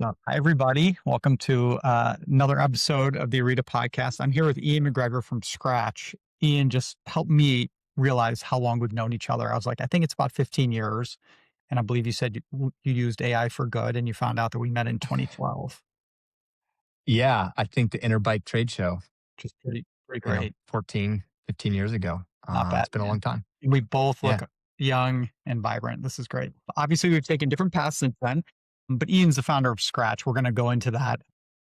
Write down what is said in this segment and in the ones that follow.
So, hi, everybody. Welcome to another episode of the Orita podcast. I'm here with Ian MacGregor from Skratch. Ian just helped me realize how long we've known each other. I was like, I think it's about 15 years. And I believe you said you used AI for good and you found out that we met in 2012, Yeah, I think the Interbike trade show, which is pretty great. 14, 15 years ago. Not bad, It's been a man. long time. We both Yeah. look young and vibrant. This is great. Obviously, we've taken different paths since then, but Ian's the founder of Skratch. We're going to go into that.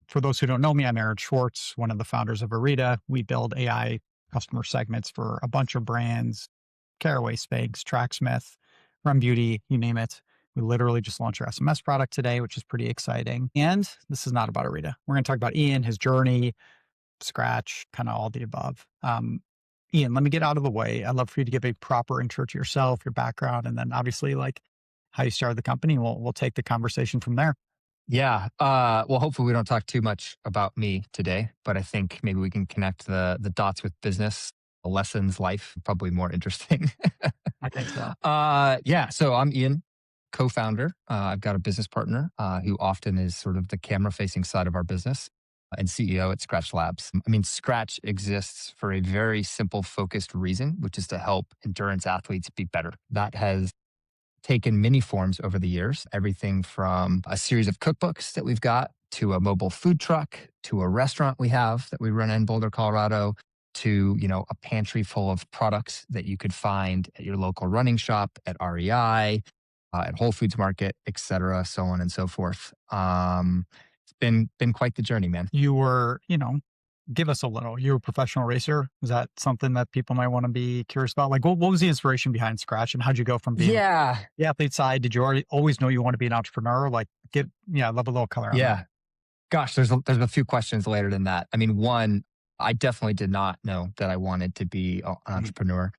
For those who don't know me, I'm Schwartz, one of the founders of Orita. We build AI customer segments for a bunch of brands, Caraway, Spanx, Tracksmith, Run Beauty, you name it. We literally just launched our SMS product today, which is pretty exciting. And this is not about Orita. We're going to talk about Ian, his journey, Skratch, kind of all the above. Ian, let me get out of the way. I'd love for you to give a proper intro to yourself, your background, and then obviously like how you started the company. We'll take the conversation from there. Yeah. Well, hopefully we don't talk too much about me today, but I think maybe we can connect the dots with business, the lessons, life, probably more interesting. I think so. Yeah. So I'm Ian, co-founder. I've got a business partner who often is sort of the camera facing side of our business and CEO at Skratch Labs. I mean, Skratch exists for a very simple, focused reason, which is to help endurance athletes be better. That has taken many forms over the years, everything from a series of cookbooks that we've got to a mobile food truck, to a restaurant we have that we run in Boulder, Colorado, to, a pantry full of products that you could find at your local running shop, at REI, at Whole Foods Market, et cetera, so on and so forth. It's been quite the journey, man. You were, give us a little. You were a professional racer. Is that something that people might want to be curious about? Like, what was the inspiration behind Skratch, and how'd you go from being Yeah. the athlete side? Did you always know you want to be an entrepreneur? Like, I'd love a little color on that. Yeah. Gosh, there's a few questions later than that. I mean, one, I definitely did not know that I wanted to be an entrepreneur.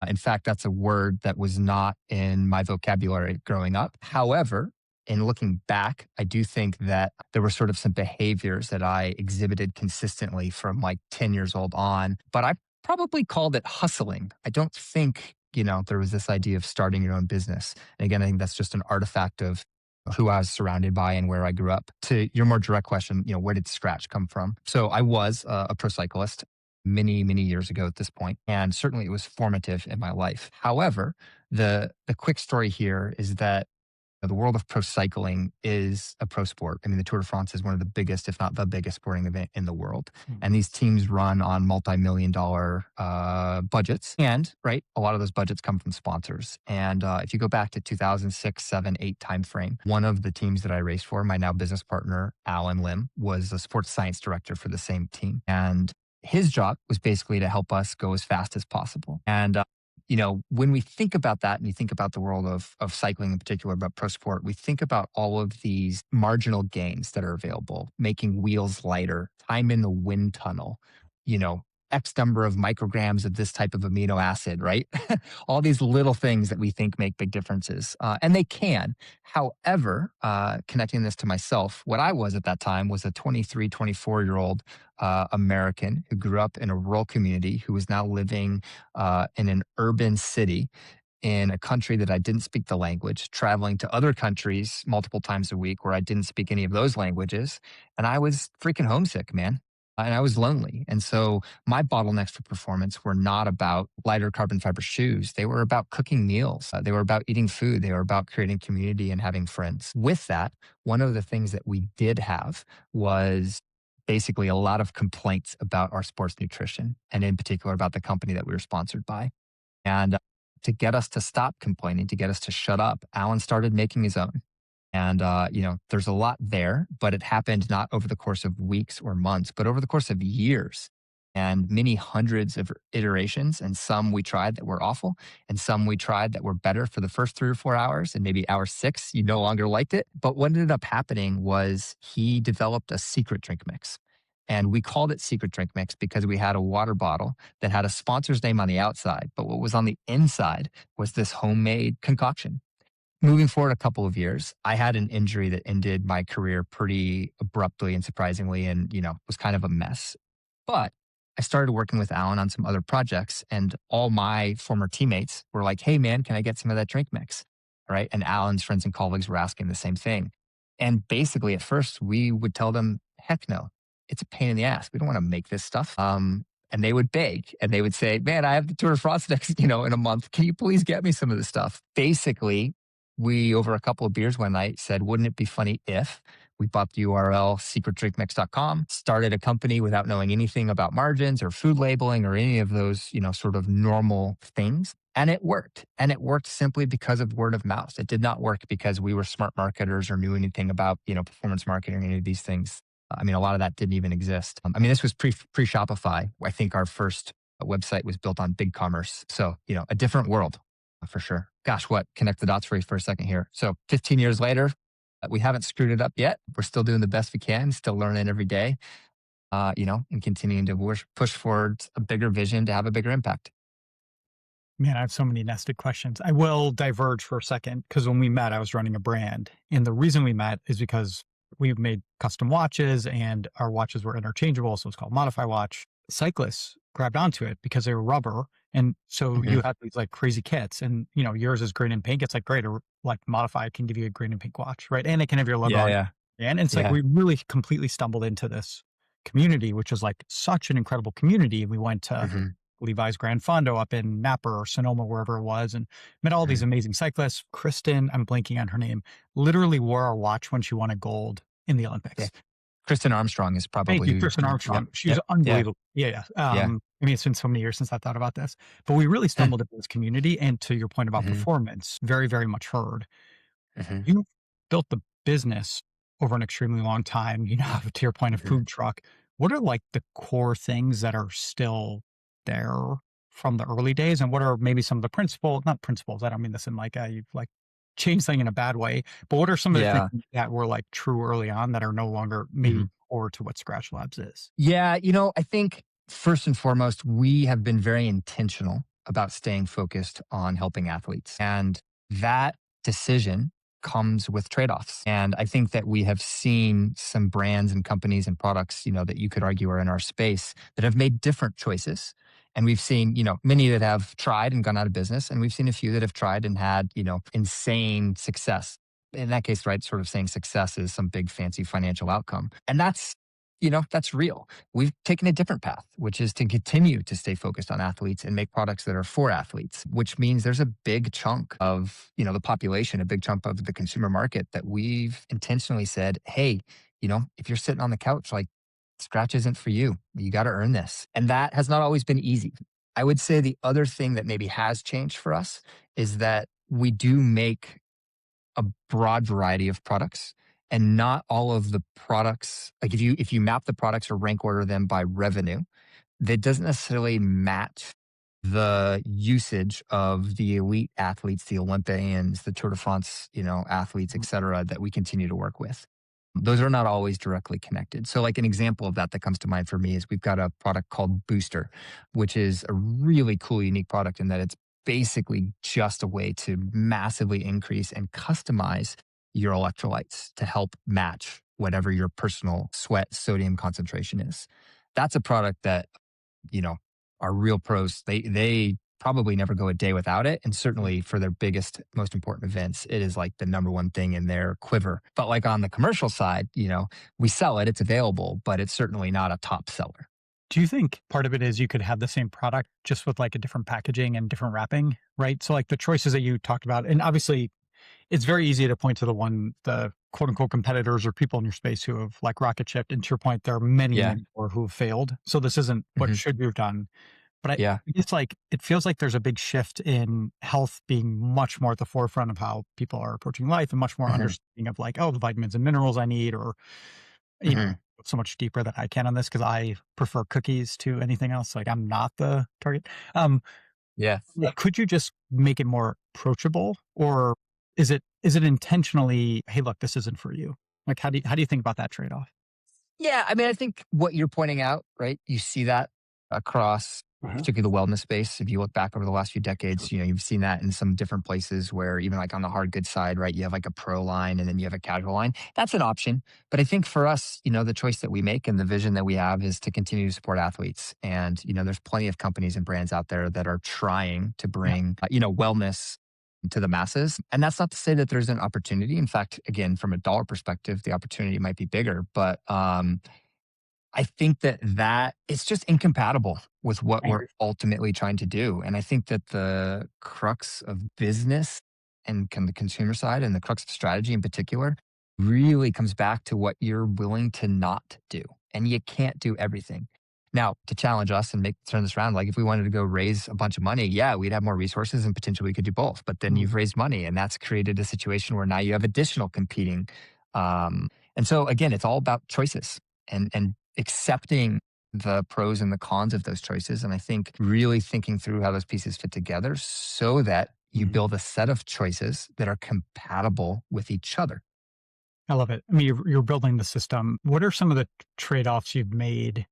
In fact, that's a word that was not in my vocabulary growing up. However, in looking back, I do think that there were sort of some behaviors that I exhibited consistently from like 10 years old on, but I probably called it hustling. I don't think, there was this idea of starting your own business. And again, I think that's just an artifact of who I was surrounded by and where I grew up. To your more direct question, where did Skratch come from? So I was a pro cyclist many, many years ago at this point, and certainly it was formative in my life. However, the quick story here is that the world of pro cycling is a pro sport. I mean, the Tour de France is one of the biggest, if not the biggest sporting event in the world. And these teams run on multi-million dollar budgets. And, right, a lot of those budgets come from sponsors. And if you go back to 2006, 7, 8 timeframe, one of the teams that I raced for, my now business partner, Alan Lim, was a sports science director for the same team. And his job was basically to help us go as fast as possible. And when we think about that and you think about the world of cycling in particular, about pro sport, we think about all of these marginal gains that are available, making wheels lighter, time in the wind tunnel, X number of micrograms of this type of amino acid, right? All these little things that we think make big differences. And they can. However, connecting this to myself, what I was at that time was a 23, 24-year-old American who grew up in a rural community who was now living in an urban city in a country that I didn't speak the language, traveling to other countries multiple times a week where I didn't speak any of those languages. And I was freaking homesick, man. And I was lonely. And so my bottlenecks for performance were not about lighter carbon fiber shoes. They were about cooking meals. They were about eating food. They were about creating community and having friends. With that, one of the things that we did have was basically a lot of complaints about our sports nutrition, and in particular about the company that we were sponsored by. And to get us to stop complaining, to get us to shut up, Alan started making his own. And, there's a lot there, but it happened not over the course of weeks or months, but over the course of years and many hundreds of iterations. And some we tried that were awful, and some we tried that were better for the first 3 or 4 hours. And maybe hour 6, you no longer liked it. But what ended up happening was he developed a secret drink mix. And we called it secret drink mix because we had a water bottle that had a sponsor's name on the outside. But what was on the inside was this homemade concoction. Moving forward a couple of years, I had an injury that ended my career pretty abruptly and surprisingly, and, was kind of a mess. But I started working with Alan on some other projects, and all my former teammates were like, hey, man, can I get some of that drink mix? Right. And Alan's friends and colleagues were asking the same thing. And basically, at first, we would tell them, heck no, it's a pain in the ass. We don't want to make this stuff. And they would beg and they would say, man, I have the Tour de France next, in a month. Can you please get me some of this stuff? Basically, we, over a couple of beers one night, said, wouldn't it be funny if we bought the URL secretdrinkmix.com, started a company without knowing anything about margins or food labeling or any of those, sort of normal things. And it worked. And it worked simply because of word of mouth. It did not work because we were smart marketers or knew anything about, performance marketing or any of these things. I mean, a lot of that didn't even exist. This was pre Shopify. I think our first website was built on BigCommerce. So, a different world for sure. Gosh, what? Connect the dots for a second here. So 15 years later, we haven't screwed it up yet. We're still doing the best we can, still learning every day, and continuing to push forward a bigger vision to have a bigger impact. Man, I have so many nested questions. I will diverge for a second because when we met, I was running a brand. And the reason we met is because we made custom watches and our watches were interchangeable. So it's called Modify Watch. Cyclists grabbed onto it because they were rubber. And so Mhm. you had these like crazy kits and, yours is green and pink. It's like great. Or like Modify can give you a green and pink watch, right? And it can have your logo Yeah, on it. yeah, And it's like yeah. we really completely stumbled into this community, which was like such an incredible community. We went to Mhm, Levi's Grand Fondo up in Napa or Sonoma, wherever it was, and met all these mhm. amazing cyclists. Kristen, I'm blanking on her name, literally wore our watch when she won a gold in the Yeah. Olympics. Kristen Armstrong is Thank probably you, who Kristen yep, Armstrong. She was yep, yeah, unbelievable. Yeah, yeah. yeah. It's been so many years since I thought about this, but we really Huh. stumbled into this community. And to your point about Mhm, performance, very, very much heard. mhm, You built the business over an extremely long time, to your point of mhm. food truck. What are like the core things that are still there from the early days? And what are maybe some of the not principles, I don't mean this in like you've like changed something in a bad way, but what are some of the Yeah, things that were like true early on that are no longer mhm. maybe core to what Scratch Labs is? Yeah, I think first and foremost, we have been very intentional about staying focused on helping athletes. And that decision comes with trade-offs. And I think that we have seen some brands and companies and products, that you could argue are in our space that have made different choices. And we've seen, many that have tried and gone out of business. And we've seen a few that have tried and had, insane success. In that case, right, sort of saying success is some big fancy financial outcome. And that's real. We've taken a different path, which is to continue to stay focused on athletes and make products that are for athletes, which means there's a big chunk of, the population, a big chunk of the consumer market that we've intentionally said, hey, if you're sitting on the couch, like Scratch isn't for you. You got to earn this. And that has not always been easy. I would say the other thing that maybe has changed for us is that we do make a broad variety of products and not all of the products, like if you map the products or rank order them by revenue, that doesn't necessarily match the usage of the elite athletes, the Olympians, the Tour de France, athletes, et cetera, that we continue to work with. Those are not always directly connected. So like an example of that comes to mind for me is we've got a product called Booster, which is a really cool, unique product in that it's basically just a way to massively increase and customize your electrolytes to help match whatever your personal sweat sodium concentration is. That's a product that, you know, our real pros, they probably never go a day without it. And certainly for their biggest, most important events, it is like the number one thing in their quiver. But like on the commercial side, we sell it, it's available, but it's certainly not a top seller. Do you think part of it is you could have the same product just with like a different packaging and different wrapping, right? So like the choices that you talked about, and obviously it's very easy to point to the quote unquote competitors or people in your space who have like rocket shipped. And to your point, there are many, Yeah. many more who have failed. So this isn't what Hmm. should you have done. But Yeah. it's like, it feels like there's a big shift in health being much more at the forefront of how people are approaching life and much more Hmm. understanding of like, oh, the vitamins and minerals I need, or, you know, Hmm. so much deeper than I can on this because I prefer cookies to anything else. Like I'm not the target. Um, Yeah. could you just make it more approachable, or is it intentionally, hey, look, this isn't for you? Like, how do you think about that trade off? Yeah, I think what you're pointing out, right? You see that across Uh-huh. particularly the wellness space. If you look back over the last few decades, you've seen that in some different places where even like on the hard goods side, right? You have like a pro line and then you have a casual line. That's an option. But I think for us, the choice that we make and the vision that we have is to continue to support athletes. And, there's plenty of companies and brands out there that are trying to Yeah. bring, wellness to the masses. And that's not to say that there's an opportunity. In fact, again, from a dollar perspective, the opportunity might be bigger, but I think that it's just incompatible with what I we're agree. ultimately trying to do. And I think that the crux of business and the consumer side and the crux of strategy in particular really comes back to what you're willing to not do. And you can't do everything. Now, to challenge us and turn this around, like if we wanted to go raise a bunch of money, yeah, we'd have more resources and potentially we could do both. But then Mm. you've raised money and that's created a situation where now you have additional competing. And so again, it's all about choices and accepting the pros and the cons of those choices. And I think really thinking through how those pieces fit together so that you Mm. build a set of choices that are compatible with each other. I love it. I mean, you're building the system. What are some of the trade-offs you've made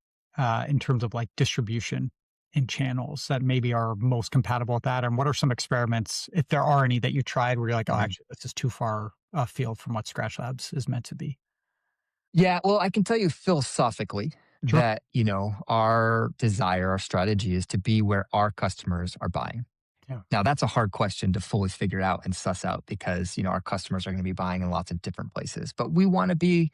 in terms of like distribution and channels that maybe are most compatible with that? And what are some experiments, if there are any, that you tried where you're like, oh, Mhm. actually, this is too far afield from what Scratch Labs is meant to be? Yeah, well, I can tell you philosophically Sure. that, our desire, our strategy is to be where our customers are buying. Yeah. Now, that's a hard question to fully figure out and suss out because, our customers are going to be buying in lots of different places, but we want to be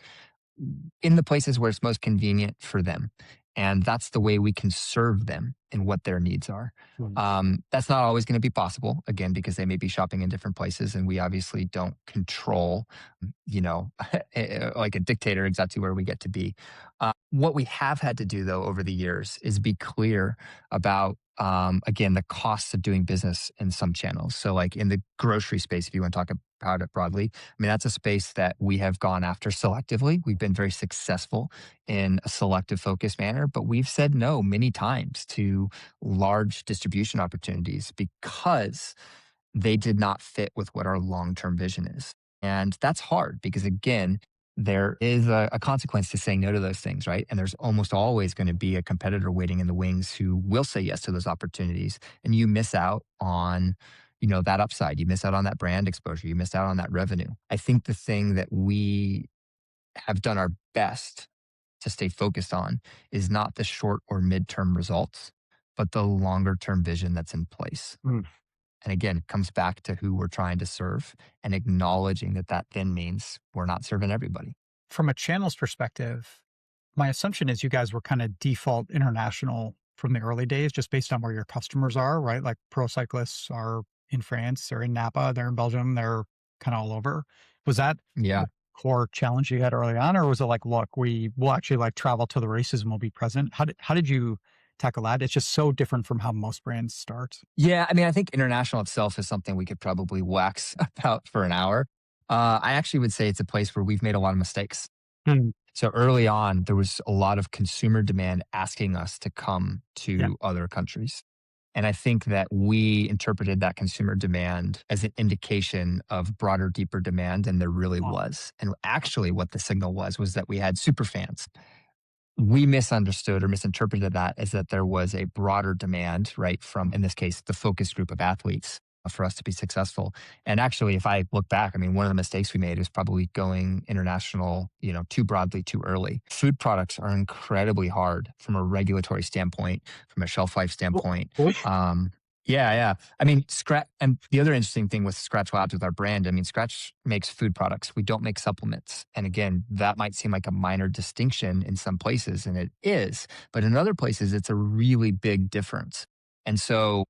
in the places where it's most convenient for them. And that's the way we can serve them and what their needs are. Mm. That's not always going to be possible, again, because they may be shopping in different places and we obviously don't control, like a dictator, exactly where we get to be. What we have had to do, though, over the years is be clear about, again, the costs of doing business in some channels. So, like in the grocery space, if you want to talk about it broadly, I mean, that's a space that we have gone after selectively. We've been very successful in a selective focused manner, but we've said no many times to large distribution opportunities because they did not fit with what our long term vision is. And that's hard because, again, there is a consequence to saying no to those things, right? And there's almost always going to be a competitor waiting in the wings who will say yes to those opportunities. And you miss out on, that upside. You miss out on that brand exposure. You miss out on that revenue. I think the thing that we have done our best to stay focused on is not the short or midterm results, but the longer term vision that's in place. Mm. And again, it comes back to who we're trying to serve and acknowledging that that then means we're not serving everybody. From a channels perspective, my assumption is you guys were kind of default international from the early days, just based on where your customers are, right? Like pro cyclists are in France, they're in Napa, they're in Belgium, they're kind of all over. Was that Yeah. the core challenge you had early on, or was it like, look, we will actually like travel to the races and we'll be present? How did you tackle that? It's just so different from how most brands start. Yeah. I mean, I think international itself is something we could probably wax about for an hour. I actually would say it's a place where we've made a lot of mistakes. Mm. So early on, there was a lot of consumer demand asking us to come Yeah. to other countries. And I think that we interpreted that consumer demand as an indication of broader, deeper demand than there really Wow. was. And actually, what the signal was that we had super fans. We misunderstood or misinterpreted that as that there was a broader demand, right, from, in this case, the focus group of athletes for us to be successful. And actually, if I look back, I mean, one of the mistakes we made is probably going international, too broadly, too early. Food products are incredibly hard from a regulatory standpoint, from a shelf life Cool. standpoint. Cool. Yeah, yeah. I mean, Scratch, and the other interesting thing with Scratch Labs with our brand, I mean, Scratch makes food products. We don't make supplements. And again, that might seem like a minor distinction in some places, and it is, but in other places, it's a really big difference. And so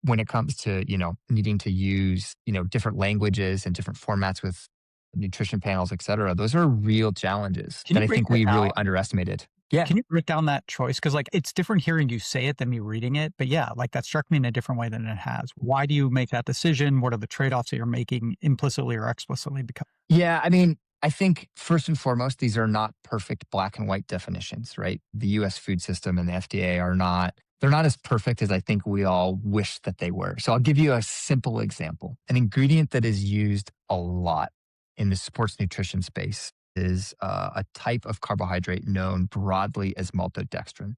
when it comes to, needing to use, different languages and different formats with nutrition panels, et cetera, those are real challenges Can that you I break think that we down? really underestimated. Yeah. Can you break down that choice? Because like, it's different hearing you say it than me reading it, but yeah, like, that struck me in a different way than it has. Why do you make that decision? What are the trade-offs that you're making implicitly or explicitly? Because Yeah, I mean, I think first and foremost, these are not perfect black and white definitions, right? The US food system and the FDA they're not as perfect as I think we all wish that they were. So I'll give you a simple example. An ingredient that is used a lot in the sports nutrition space is a type of carbohydrate known broadly as maltodextrin.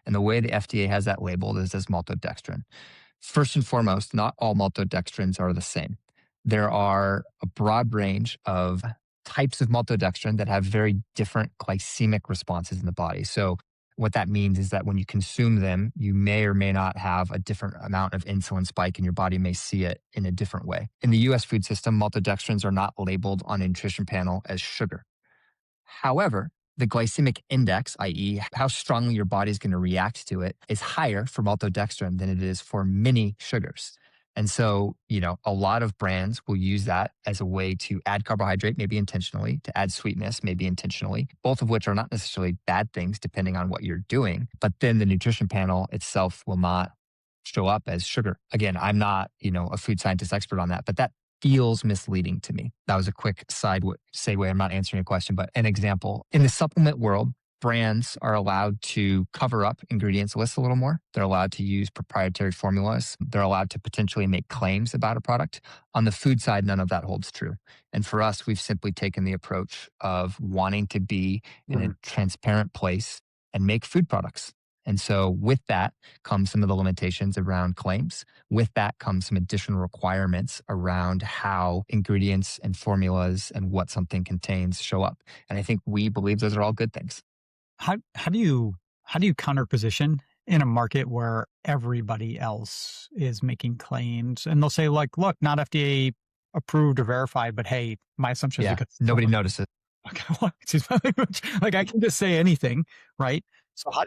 And the way the FDA has that labeled is as maltodextrin. First and foremost, not all maltodextrins are the same. There are a broad range of types of maltodextrin that have very different glycemic responses in the body. So What that means is that when you consume them, you may or may not have a different amount of insulin spike and your body may see it in a different way. In the US food system, maltodextrins are not labeled on a nutrition panel as sugar. However, the glycemic index, i.e., how strongly your body's going to react to it, is higher for maltodextrin than it is for many sugars. And so, a lot of brands will use that as a way to add carbohydrate, maybe intentionally, to add sweetness, maybe intentionally, both of which are not necessarily bad things depending on what you're doing. But then the nutrition panel itself will not show up as sugar. Again, I'm not, a food scientist expert on that, but that feels misleading to me. That was a quick segue. I'm not answering a question, but an example. In the supplement world, brands are allowed to cover up ingredients lists a little more. They're allowed to use proprietary formulas. They're allowed to potentially make claims about a product. On the food side, none of that holds true. And for us, we've simply taken the approach of wanting to be in a transparent place and make food products. And so with that comes some of the limitations around claims. With that comes some additional requirements around how ingredients and formulas and what something contains show up. And I think we believe those are all good things. How do you counter position in a market where everybody else is making claims and they'll say like, look, not FDA approved or verified, but hey, my assumption is Yeah, because nobody notices. okay, well, excuse my language. Like I can just say anything, right? So how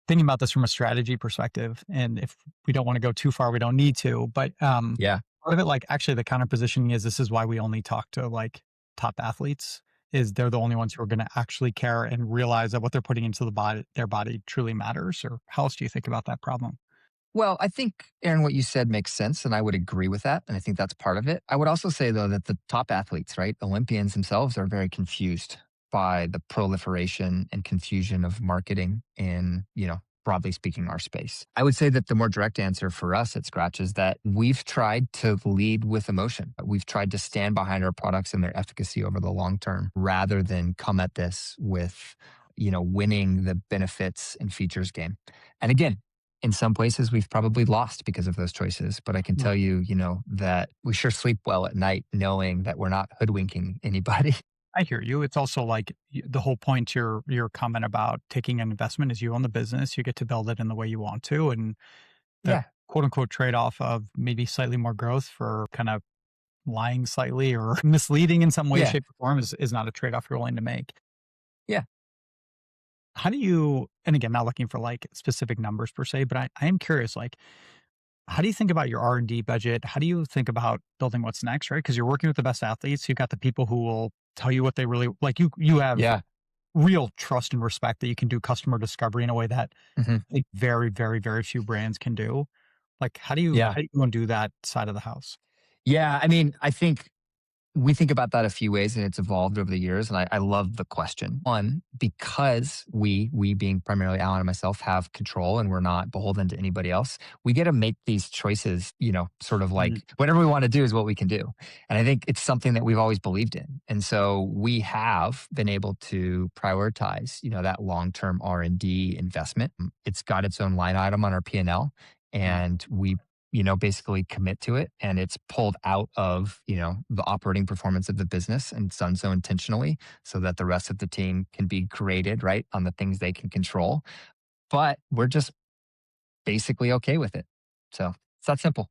thinking about this from a strategy perspective, and if we don't want to go too far, we don't need to, but Yeah. part of it, like actually the counter positioning is this is why we only talk to like top athletes is they're the only ones who are going to actually care and realize that what they're putting into their body truly matters. Or how else do you think about that problem? Well, I think, Aaron, what you said makes sense, and I would agree with that. And I think that's part of it. I would also say, though, that the top athletes, right, Olympians themselves are very confused by the proliferation and confusion of marketing in, broadly speaking, our space. I would say that the more direct answer for us at Skratch is that we've tried to lead with emotion. We've tried to stand behind our products and their efficacy over the long term rather than come at this with, winning the benefits and features game. And again, in some places we've probably lost because of those choices, but I can tell you, that we sure sleep well at night knowing that we're not hoodwinking anybody. I hear you. It's also like the whole point to your comment about taking an investment is you own the business, you get to build it in the way you want to, and the Yeah. quote unquote trade off of maybe slightly more growth for kind of lying slightly or misleading in some way, Yeah. shape, or form is not a trade off you're willing to make. Yeah. How do you, and again, not looking for like specific numbers per se, but I am curious, like, how do you think about your R&D budget? How do you think about building what's next, right? Because you're working with the best athletes. You've got the people who will tell you what they really like. You have Yeah. real trust and respect that you can do customer discovery in a way that Hmm. I think very, very, very few brands can do. Like, Yeah. how do you go and do that side of the house? Yeah. I mean, I think we think about that a few ways and it's evolved over the years. And I love the question. One, because we being primarily Alan and myself have control and we're not beholden to anybody else, we get to make these choices, sort of like Mhm. whatever we want to do is what we can do. And I think it's something that we've always believed in. And so we have been able to prioritize, that long-term R&D investment. It's got its own line item on our P&L and we basically commit to it and it's pulled out of, the operating performance of the business and it's done so intentionally so that the rest of the team can be graded, right, on the things they can control. But we're just basically okay with it. So it's that simple.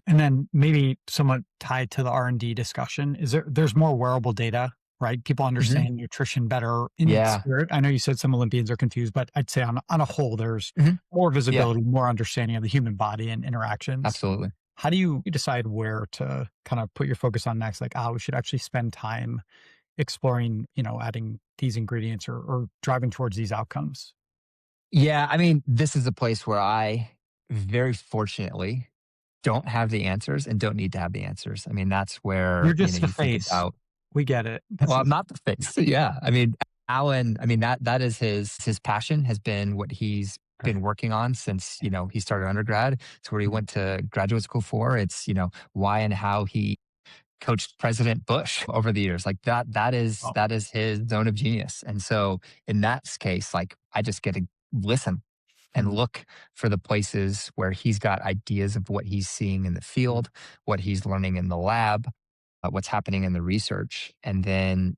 And then maybe somewhat tied to the R&D discussion, there's more wearable data, right? People Hmm. understand nutrition better in Yeah. spirit. I know you said some Olympians are confused, but I'd say on a whole, there's Hmm. more Yeah, visibility, more understanding of the human body and interactions. absolutely. How do you decide where to kind of put your focus on next? Like, we should actually spend time exploring, adding these ingredients or driving towards these outcomes. Yeah. I mean, this is a place where I very fortunately don't have the answers and don't need to have the answers. I mean, that's You're where, just the you think face. about. We get it. Well, I'm not the face. Yeah. I mean, Alan, I mean, that is his passion has been what he's Okay. been working on since, he started undergrad. It's where he Mhm. went to graduate school for. It's, why and how he coached President Bush over the years. Like that is Oh, that is his zone of genius. And so in that case, like I just get to listen and mhm, look for the places where he's got ideas of what he's seeing in the mhm, field, what he's learning in the lab, what's happening in the research. And then,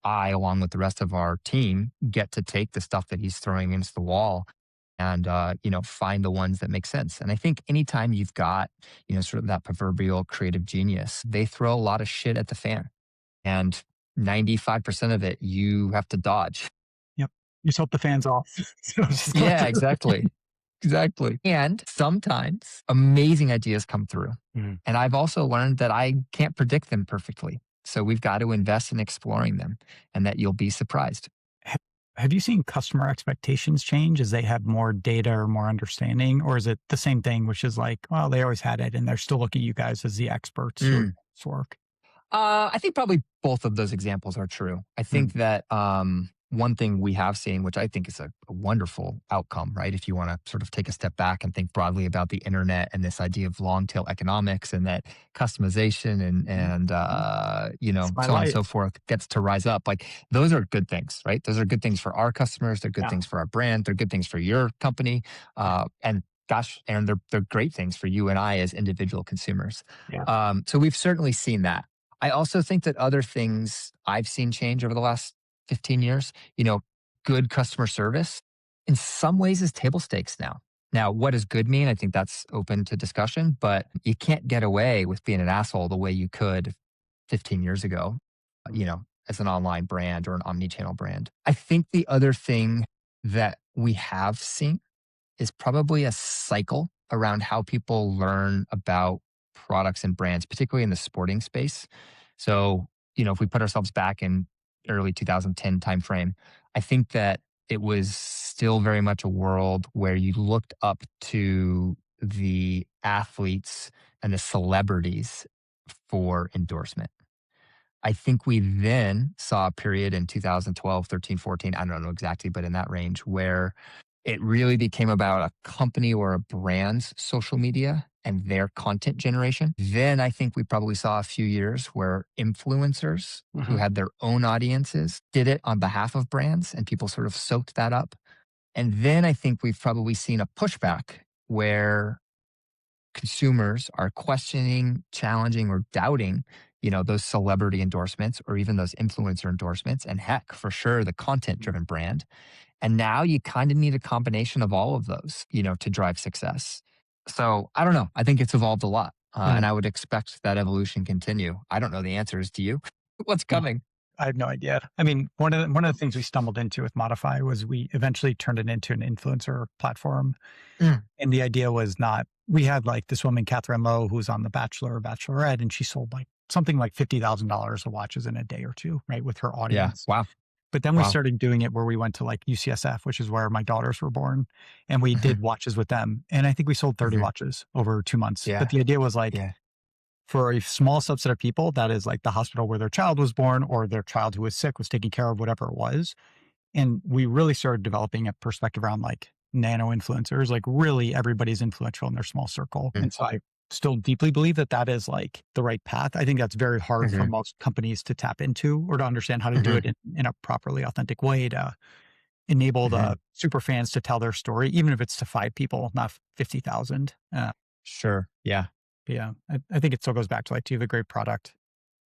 I, along with the rest of our team, get to take the stuff that he's throwing against the wall and, find the ones that make sense. And I think anytime you've got, sort of that proverbial creative genius, they throw a lot of shit at the fan, and 95% of it you have to dodge. Yep. You just hope the fan's off. So just go Yeah, through. exactly. Exactly. And sometimes amazing ideas come through. Mhm. And I've also learned that I can't predict them perfectly. So we've got to invest in exploring them and that you'll be surprised. Ha- Have you seen customer expectations change as they have more data or more understanding? Or is it the same thing, which is like, well, they always had it and they're still looking at you guys as the experts who are doing Mm. this work? I think probably both of those examples are true. I Mm. think that one thing we have seen, which I think is a wonderful outcome, right? If you want to sort of take a step back and think broadly about the internet and this idea of long tail economics and that customization and It's my so on and so life. forth gets to rise up. Like those are good things, right? Those are good things for our customers. They're good Yeah. things for our brand. They're good things for your company. And gosh, and they're great things for you and I as individual consumers. Yeah. So we've certainly seen that. I also think that other things I've seen change over the last 15 years, good customer service in some ways is table stakes now. Now, what does good mean? I think that's open to discussion, but you can't get away with being an asshole the way you could 15 years ago, as an online brand or an omni-channel brand. I think the other thing that we have seen is probably a cycle around how people learn about products and brands, particularly in the sporting space. So, if we put ourselves back in early 2010 timeframe, I think that it was still very much a world where you looked up to the athletes and the celebrities for endorsement. I think we then saw a period in 2012, 13, 14, I don't know exactly, but in that range where it really became about a company or a brand's social media and their content generation. Then I think we probably saw a few years where influencers who Mhm. had their own audiences did it on behalf of brands and people sort of soaked that up. And then I think we've probably seen a pushback where consumers are questioning, challenging, or doubting, those celebrity endorsements or even those influencer endorsements. And heck, for sure, the content driven brand. And now you kind of need a combination of all of those, to drive success. So I don't know. I think it's evolved a lot. And Mm. I would expect that evolution continue. I don't know the answers. Do you? What's No, coming? I have no idea. I mean, one of the things we stumbled into with Modify was we eventually turned it into an influencer platform. Mm, And the idea was not, we had like this woman, Catherine Lowe, who's on The Bachelor or Bachelorette, and she sold like something like $50,000 of watches in a day or two, right, with her yeah. audience. Wow. But then we Wow. started doing it where we went to like UCSF, which is where my daughters were born, and we Hmm. did watches with them. And I think we sold 30 Hmm. watches over 2 months. But Yeah. the idea was like, Yeah. for a small subset of people, that is like the hospital where their child was born or their child who was sick was taking care of, whatever it was. And we really started developing a perspective around like nano influencers, like really everybody's influential in their small circle. Mm-hmm. And so I still deeply believe that that is like the right path. I think that's very hard for Mm-hmm. most companies to tap into or to understand how to do Mm-hmm. it in a properly authentic way to enable Mm-hmm. the super fans to tell their story, even if it's to 5 people, not 50,000. Sure. Yeah. Yeah, I think it still goes back to like, do you have a great product?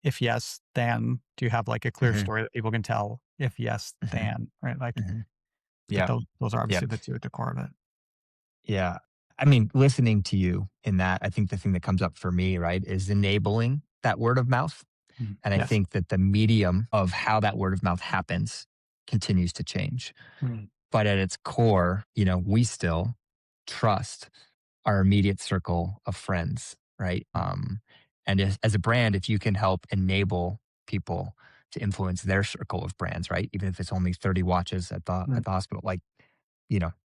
If yes, then do you have like a clear Mm-hmm. story that people can tell? If yes, Mm-hmm. then, right? Like, Mm-hmm. but Yeah. those are Yeah. obviously the two at the core of it. Yeah. I mean, listening to you in that, I think the thing that comes up for me, right, is enabling that word of mouth. Mhm. And I Yes. think that the medium of how that word of mouth happens continues to change. Mm. But at its core, we still trust our immediate circle of friends, right? And as a brand, if you can help enable people to influence their circle of brands, right? Even if it's only 30 watches at the Mm. at the hospital, like,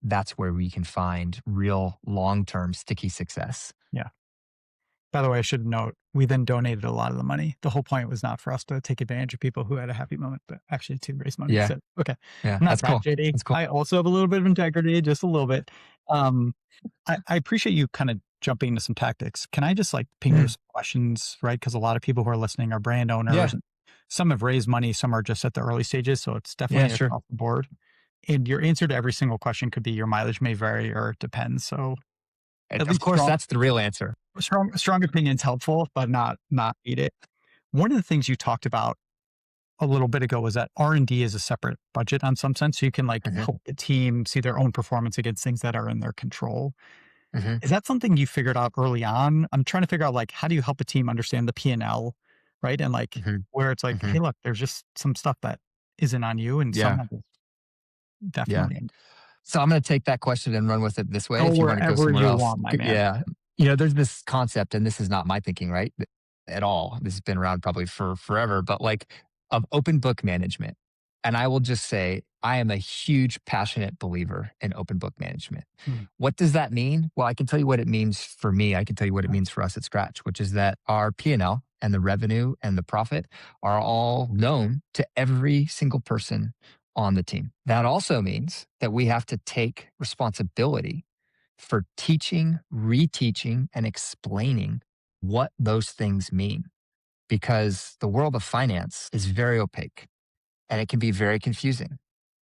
that's where we can find real long-term sticky success. Yeah. By the way, I should note, we then donated a lot of the money. The whole point was not for us to take advantage of people who had a happy moment, but actually to raise money. Yeah. So, okay. Yeah. I'm not That's that cool. shady. That's cool. I also have a little bit of integrity, just a little bit. Um, I appreciate you kind of jumping into some tactics. Can I just like ping you Mm. some questions, right? Because a lot of people who are listening are brand owners. Yeah. And some have raised money, some are just at the early stages. So it's Yeah, definitely sure. across the board. And your answer to every single question could be your mileage may vary or it depends. So at Of least course, that's the real answer. strong opinions helpful, but not needed. One of the things you talked about a little bit ago was that R&D is a separate budget on some sense. So you can like Hmm. help the team see their own performance against things that are in their control. Hmm. Is that something you figured out early on? I'm trying to figure out like how do you help a team understand the P&L, right? And like Hmm. where it's like, Hmm. hey, look, there's just some stuff that isn't on you and some Yeah. that is Yeah. definitely So I'm going to take that question and run with it this way. go If you want to go wherever somewhere you else, want, my man. yeah. There's this concept, and this is not my thinking, right? At all. This has been around probably for forever, but like of open book management. And I will just say, I am a huge, passionate believer in open book management. Mm, What does that mean? Well, I can tell you what it means for me. I can tell you what it yeah, means for us at Skratch, which is that our P&L and the revenue and the profit are all known to every single person on the team. That also means that we have to take responsibility for teaching, reteaching, and explaining what those things mean because the world of finance is very opaque and it can be very confusing.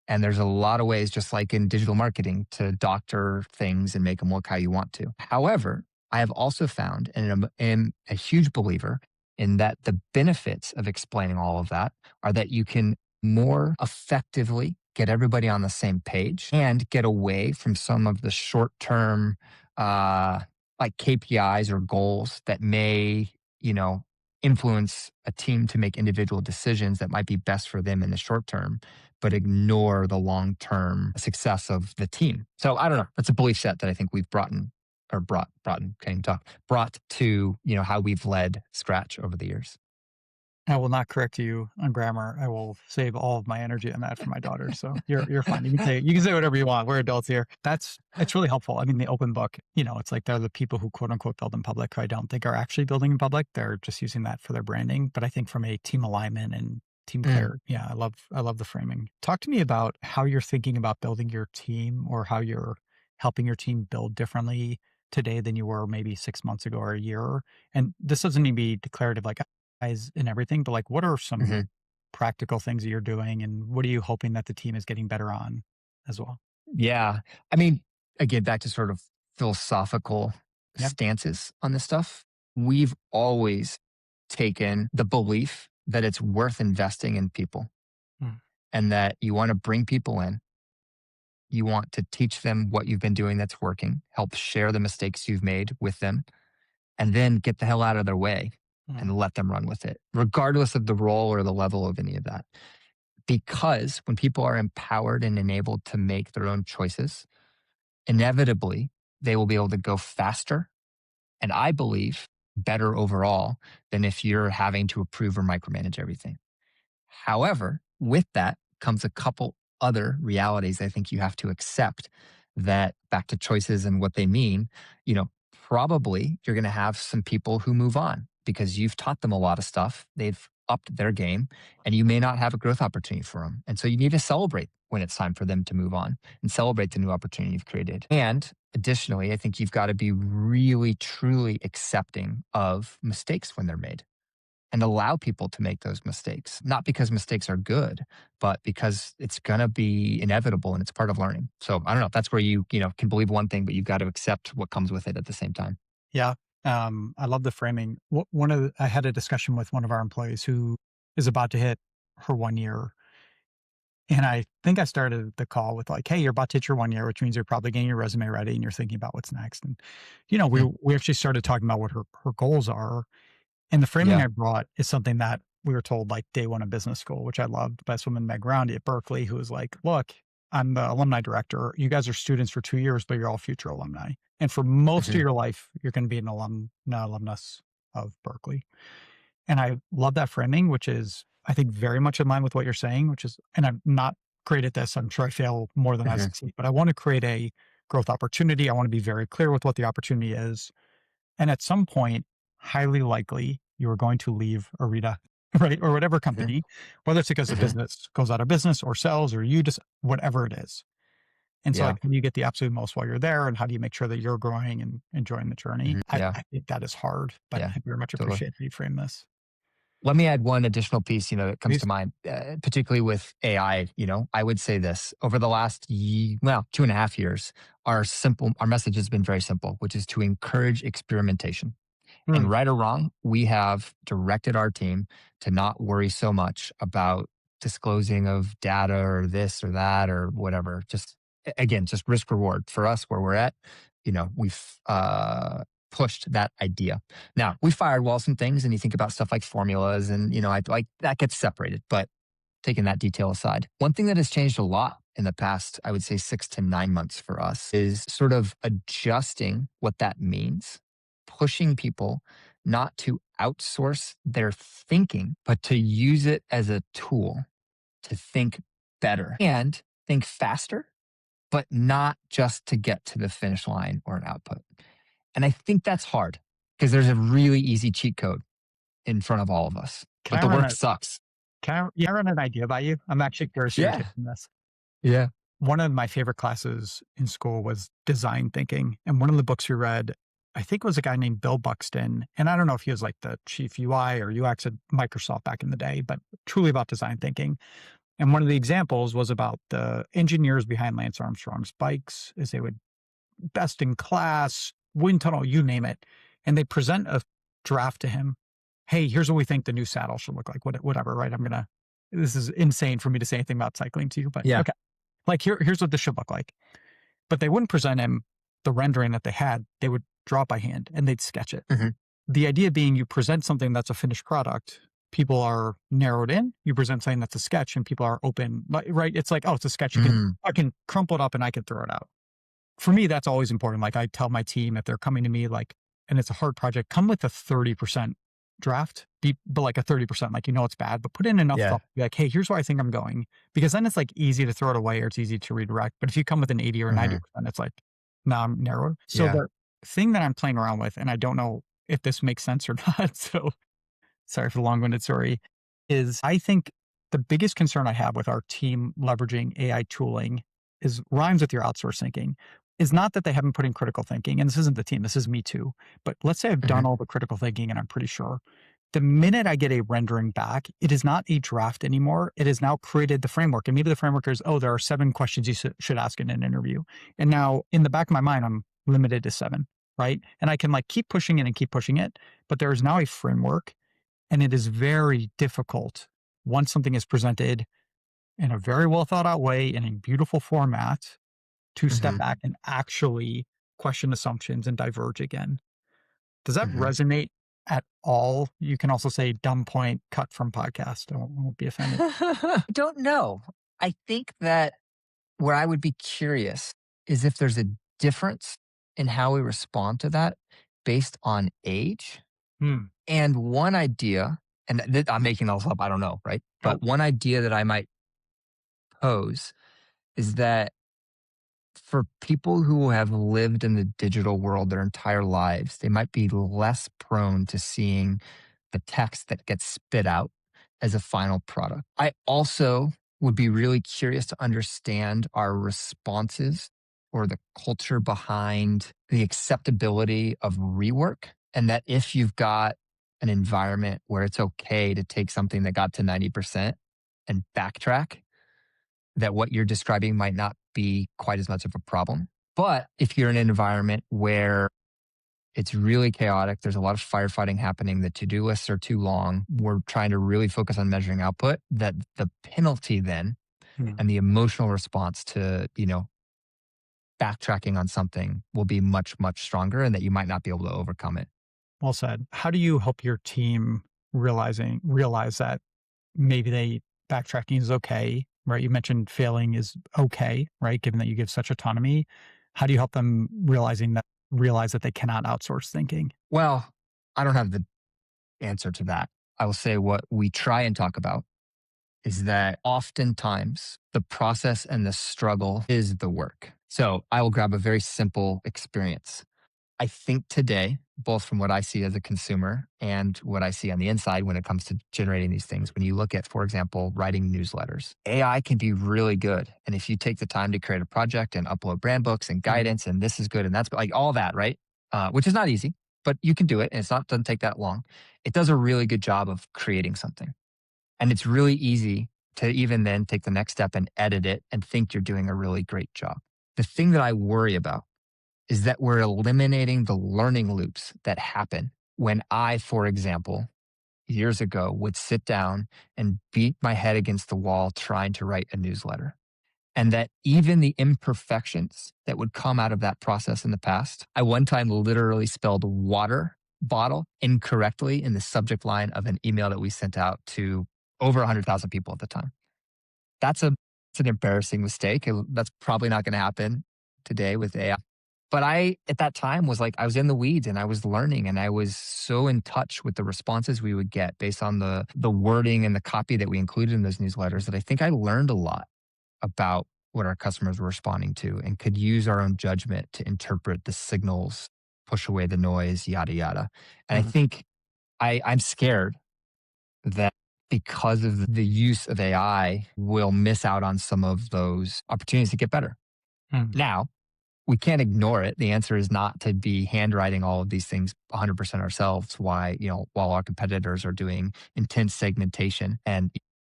And there's a lot of ways, just like in digital marketing, to doctor things and make them look how you want to. However, I have also found and am a huge believer in that the benefits of explaining all of that are that you can more effectively get everybody on the same page and get away from some of the short term, uh, like KPIs or goals that may, you know, influence a team to make individual decisions that might be best for them in the short term, but ignore the long term success of the team. So I don't know. That's a belief set that I think we've can't even talk, brought to, how we've led Skratch over the years. I will not correct you on grammar. I will save all of my energy on that for my daughter. So you're fine. You can say whatever you want. We're adults here. It's really helpful. I mean, the open book, it's like they're the people who quote unquote build in public who I don't think are actually building in public. They're just using that for their branding. But I think from a team alignment and team Mm, clarity, yeah, I love the framing. Talk to me about how you're thinking about building your team or how you're helping your team build differently today than you were maybe 6 months ago or a year. And this doesn't need to be declarative like guys and everything, but like, what are some mhm. practical things that you're doing, and what are you hoping that the team is getting better on as well? Yeah. I mean, again, back to sort of philosophical Yeah. stances on this stuff. We've always taken the belief that it's worth investing in people Mm, and that you want to bring people in. You want to teach them what you've been doing that's working, help share the mistakes you've made with them, and then get the hell out of their way mm, and let them run with it, regardless of the role or the level of any of that. Because when people are empowered and enabled to make their own choices, inevitably they will be able to go faster and I believe better overall than if you're having to approve or micromanage everything. However, with that comes a couple other realities I think you have to accept that back to choices and what they mean, probably you're going to have some people who move on because you've taught them a lot of stuff. They've upped their game and you may not have a growth opportunity for them. And so you need to celebrate when it's time for them to move on and celebrate the new opportunity you've created. And additionally, I think you've got to be really, truly accepting of mistakes when they're made and allow people to make those mistakes, not because mistakes are good, but because it's going to be inevitable and it's part of learning. So I don't know. That's where you can believe one thing, but you've got to accept what comes with it at the same time. yeah. I love the framing. I had a discussion with one of our employees who is about to hit her 1 year. And I think I started the call with like, hey, you're about to hit your 1 year, which means you're probably getting your resume ready and you're thinking about what's next. And, we, Mhm. we actually started talking about what her goals are. And the framing Yeah. I brought is something that we were told like day one of business school, which I loved by this woman, Meg Roundy at Berkeley, who was like, look, I'm the alumni director. You guys are students for 2 years, but you're all future alumni. And for most of Hmm. your life, you're going to be an alumnus of Berkeley. And I love that framing, which is, I think, very much in line with what you're saying, which is, and I'm not great at this. I'm sure I fail more than I Hmm. succeed, but I want to create a growth opportunity. I want to be very clear with what the opportunity is. And at some point, highly likely, you are going to leave Orita, right? Or whatever Hmm. company, whether it's because the Hmm. business goes out of business or sells or you just, whatever it is. And so, Yeah. like, how do you get the absolute most while you're there? And how do you make sure that you're growing and enjoying the journey? Hmm. I, Yeah. I think that is hard, but Yeah. I very much Totally. appreciate how you frame this. Let me add one additional piece, that comes to Please. mind, particularly with AI. I would say this over the last, 2.5 years, our message has been very simple, which is to encourage experimentation. Hmm. And right or wrong, we have directed our team to not worry so much about disclosing of data or this or that or whatever. Just again, just risk reward for us where we're at. We've pushed that idea. Now we firewall some things, and you think about stuff like formulas, and I like that gets separated. But taking that detail aside, one thing that has changed a lot in the past, I would say 6 to 9 months for us, is sort of adjusting what that means, pushing people not to outsource their thinking, but to use it as a tool to think better and think faster, but not just to get to the finish line or an output. And I think that's hard because there's a really easy cheat code in front of all of us, Can but I the run work a sucks. can I run an idea by you? I'm actually curious your Yeah. take on this. Yeah. One of my favorite classes in school was design thinking. And one of the books we read, I think it was a guy named Bill Buxton. And I don't know if he was like the chief UI or UX at Microsoft back in the day, but truly about design thinking. And one of the examples was about the engineers behind Lance Armstrong's bikes, as they would best in class, wind tunnel, you name it. And they present a draft to him. Hey, here's what we think the new saddle should look like. Whatever, right? This is insane for me to say anything about cycling to you, but Yeah. okay. Like here's what this should look like. But they wouldn't present him the rendering that they had. They would draw it by hand and they'd sketch it. Mhm. The idea being you present something that's a finished product, people are narrowed in. You present something that's a sketch and people are open, right? It's like, oh, it's a sketch. I can crumple it up and I can throw it out. For me, that's always important. Like I tell my team if they're coming to me and it's a hard project, come with a 30% draft, but like a 30%, like, it's bad, but put in enough Yeah. thought. Be like, hey, here's where I think I'm going. Because then it's like easy to throw it away or it's easy to redirect. But if you come with an 80 or 90%, it's like, now I'm narrowed. So Yeah. the thing that I'm playing around with, and I don't know if this makes sense or not. So sorry for the long-winded story, is I think the biggest concern I have with our team leveraging AI tooling is rhymes with your outsource thinking, is not that they haven't put in critical thinking, and this isn't the team, this is me too. But let's say I've done Mhm. all the critical thinking and I'm pretty sure. The minute I get a rendering back, it is not a draft anymore. It has now created the framework. And maybe the framework is, oh, there are 7 questions you should ask in an interview. And now in the back of my mind, I'm limited to 7, right? And I can keep pushing it and keep pushing it. But there is now a framework. And it is very difficult once something is presented in a very well thought out way in a beautiful format to step Mhm. back and actually question assumptions and diverge again. Does that Mhm. resonate at all? You can also say dumb point cut from podcast. I won't be offended. I don't know. I think that where I would be curious is if there's a difference in how we respond to that based on age. Hmm. And one idea, and I'm making those up, I don't know, right? Oh, But one idea that I might pose is that for people who have lived in the digital world their entire lives, they might be less prone to seeing the text that gets spit out as a final product. I also would be really curious to understand our responses or the culture behind the acceptability of rework. And that if you've got an environment where it's okay to take something that got to 90% and backtrack, that what you're describing might not be quite as much of a problem. But if you're in an environment where it's really chaotic, there's a lot of firefighting happening, the to-do lists are too long, we're trying to really focus on measuring output, that the penalty then hmm. and the emotional response to, backtracking on something will be much, much stronger and that you might not be able to overcome it. Well said. How do you help your team realize that maybe backtracking is okay, right? You mentioned failing is okay, right? Given that you give such autonomy, how do you help them realize that they cannot outsource thinking? Well, I don't have the answer to that. I will say what we try and talk about is that oftentimes the process and the struggle is the work. So I will grab a very simple experience. I think today, both from what I see as a consumer and what I see on the inside when it comes to generating these things, when you look at, for example, writing newsletters, AI can be really good. And if you take the time to create a project and upload brand books and Mm. guidance, and this is good, and that's like all that, right? Which is not easy, but you can do it. And doesn't take that long. It does a really good job of creating something. And it's really easy to even then take the next step and edit it and think you're doing a really great job. The thing that I worry about is that we're eliminating the learning loops that happen when I, for example, years ago would sit down and beat my head against the wall trying to write a newsletter. And that even the imperfections that would come out of that process in the past, I one time literally spelled water bottle incorrectly in the subject line of an email that we sent out to over 100,000 people at the time. That's a it's an embarrassing mistake. That's probably not going to happen today with AI. But I, at that time, was like, I was in the weeds and I was learning and I was so in touch with the responses we would get based on the wording and the copy that we included in those newsletters that I think I learned a lot about what our customers were responding to and could use our own judgment to interpret the signals, push away the noise, yada, yada. And I Mhm. think I'm scared that because of the use of AI, we'll miss out on some of those opportunities to get better. Mhm. Now, we can't ignore it. The answer is not to be handwriting all of these things 100% ourselves. Why, while our competitors are doing intense segmentation and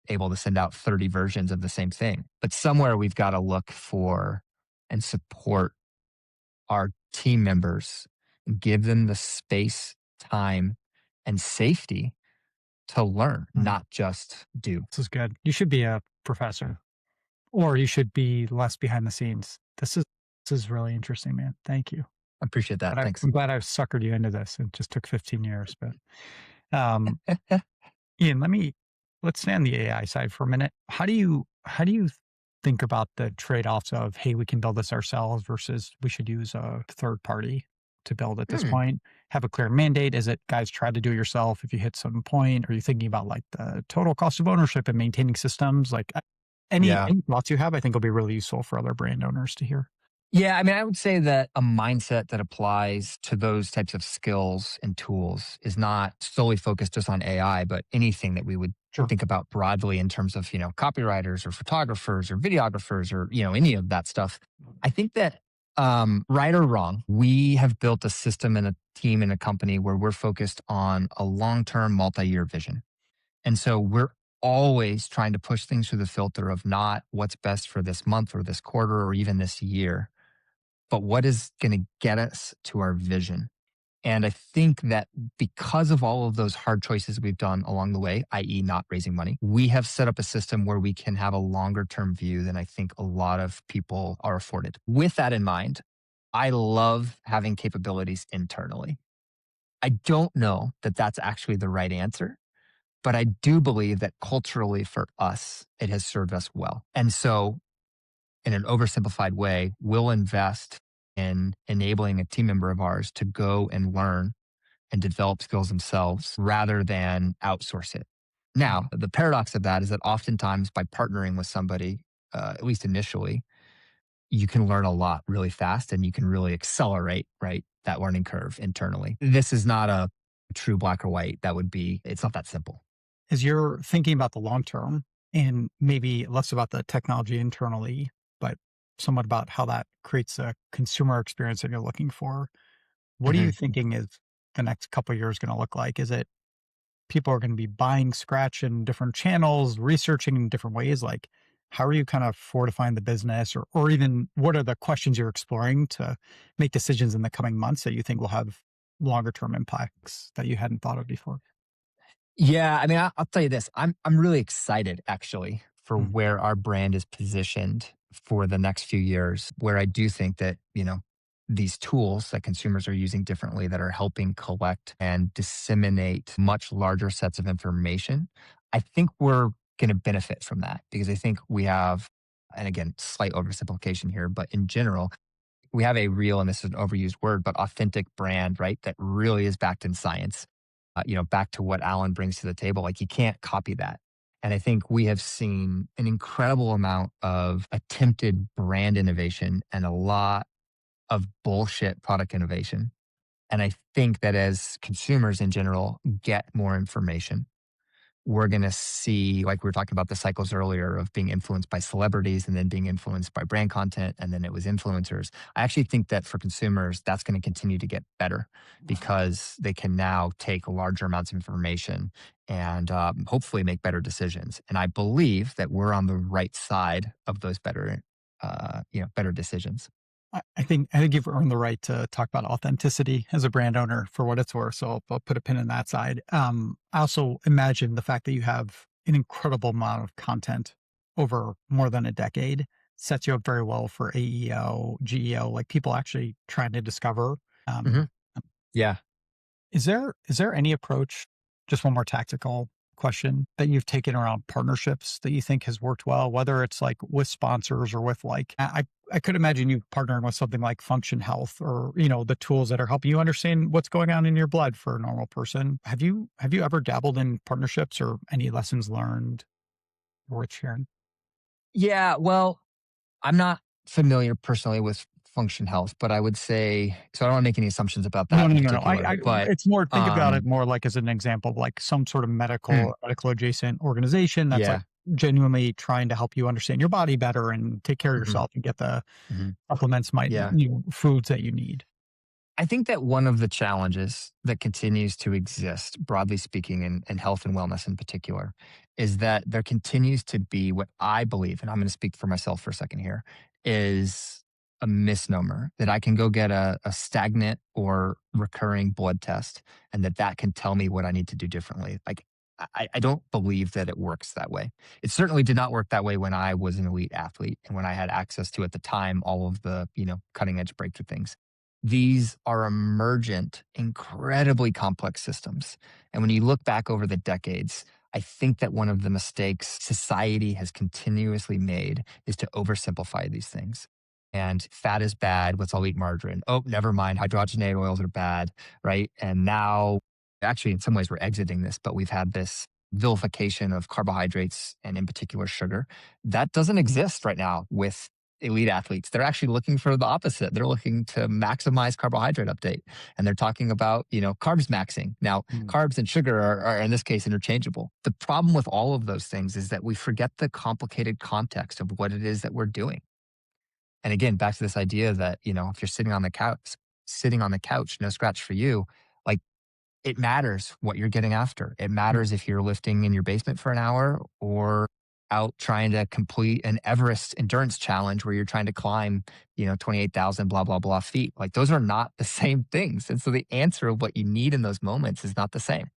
able to send out 30 versions of the same thing. But somewhere we've got to look for and support our team members, give them the space, time, and safety to learn, Mhm. not just do. This is good. You should be a professor, or you should be less behind the scenes. This is really interesting, man. Thank you. I appreciate that. But Thanks. I'm glad I suckered you into this. It just took 15 years, but um, Ian, let's stay on the AI side for a minute. How do you think about the trade-offs of, hey, we can build this ourselves versus we should use a third party to build at this Hmm. point? Have a clear mandate? Is it, guys, try to do it yourself if you hit some point? Are you thinking about like the total cost of ownership and maintaining systems? Like Yeah. any thoughts you have, I think will be really useful for other brand owners to hear. Yeah, I mean, I would say that a mindset that applies to those types of skills and tools is not solely focused just on AI, but anything that we would Sure. think about broadly in terms of, copywriters or photographers or videographers or, any of that stuff. I think that right or wrong, we have built a system and a team and a company where we're focused on a long-term multi-year vision. And so we're always trying to push things through the filter of not what's best for this month or this quarter or even this year, but what is going to get us to our vision. And I think that because of all of those hard choices we've done along the way, i.e., not raising money, we have set up a system where we can have a longer term view than I think a lot of people are afforded. With that in mind, I love having capabilities internally. I don't know that that's actually the right answer, but I do believe that culturally for us, it has served us well. And so in an oversimplified way, we'll invest in enabling a team member of ours to go and learn and develop skills themselves rather than outsource it. Mhm. Now, the paradox of that is that oftentimes by partnering with somebody, at least initially, you can learn a lot really fast and you can really accelerate, right? That learning curve internally. This is not a true black or white. It's not that simple. As you're thinking about the long term and maybe less about the technology internally, but somewhat about how that creates a consumer experience that you're looking for, what are you Mhm. thinking is the next couple of years going to look like? Is it people are going to be buying Scratch in different channels, researching in different ways? Like, how are you kind of fortifying the business, or even what are the questions you're exploring to make decisions in the coming months that you think will have longer term impacts that you hadn't thought of before? Yeah, I mean, I'll tell you this. I'm really excited actually for Mm. where our brand is positioned for the next few years, where I do think that, these tools that consumers are using differently that are helping collect and disseminate much larger sets of information. I think we're going to benefit from that because I think we have, and again, slight oversimplification here, but in general, we have a real, and this is an overused word, but authentic brand, right? That really is backed in science. Back to what Alan brings to the table, like you can't copy that. And I think we have seen an incredible amount of attempted brand innovation and a lot of bullshit product innovation. And I think that as consumers in general get more information, we're going to see, like we were talking about the cycles earlier of being influenced by celebrities and then being influenced by brand content. And then it was influencers. I actually think that for consumers, that's going to continue to get better because they can now take larger amounts of information and hopefully make better decisions. And I believe that we're on the right side of those better decisions. I think you've earned the right to talk about authenticity as a brand owner for what it's worth. So I'll put a pin in that side. I also imagine the fact that you have an incredible amount of content over more than a decade sets you up very well for AEO, GEO, like people actually trying to discover. Hmm. Um, Yeah. is there any approach, just one more tactical question, that you've taken around partnerships that you think has worked well, whether it's like with sponsors or with like I could imagine you partnering with something like Function Health or, the tools that are helping you understand what's going on in your blood for a normal person. Have you ever dabbled in partnerships or any lessons learned worth sharing? Yeah. Well, I'm not familiar personally with Function Health, but I would say, so I don't want to make any assumptions about No, that in no, no, no. particular, but It's more, think about it um, more like as an example, like some sort of mm, medical adjacent organization that's like yeah. genuinely trying to help you understand your body better and take care of Hmm. yourself and get the Hmm. supplements, Yeah. foods that you need. I think that one of the challenges that continues to exist, broadly speaking, in health and wellness in particular, is that there continues to be what I believe, and I'm going to speak for myself for a second here, is a misnomer that I can go get a stagnant or recurring blood test and that can tell me what I need to do differently. Like, I don't believe that it works that way. It certainly did not work that way when I was an elite athlete and when I had access to, at the time, all of the, cutting edge breakthrough things. These are emergent, incredibly complex systems. And when you look back over the decades, I think that one of the mistakes society has continuously made is to oversimplify these things. And fat is bad. Let's all eat margarine. Oh, never mind. Hydrogenated oils are bad. Right. And now, actually, in some ways, we're exiting this, but we've had this vilification of carbohydrates and, in particular, sugar. That doesn't exist right now with elite athletes. They're actually looking for the opposite. They're looking to maximize carbohydrate uptake. And they're talking about, carbs maxing. Now, Mm. carbs and sugar are in this case interchangeable. The problem with all of those things is that we forget the complicated context of what it is that we're doing. And again, back to this idea that, if you're sitting on the couch, no scratch for you, like it matters what you're getting after. It Mm. matters if you're lifting in your basement for an hour or out trying to complete an Everest endurance challenge where you're trying to climb, 28,000 blah, blah, blah feet. Like those are not the same things. And so the answer of what you need in those moments is not the same.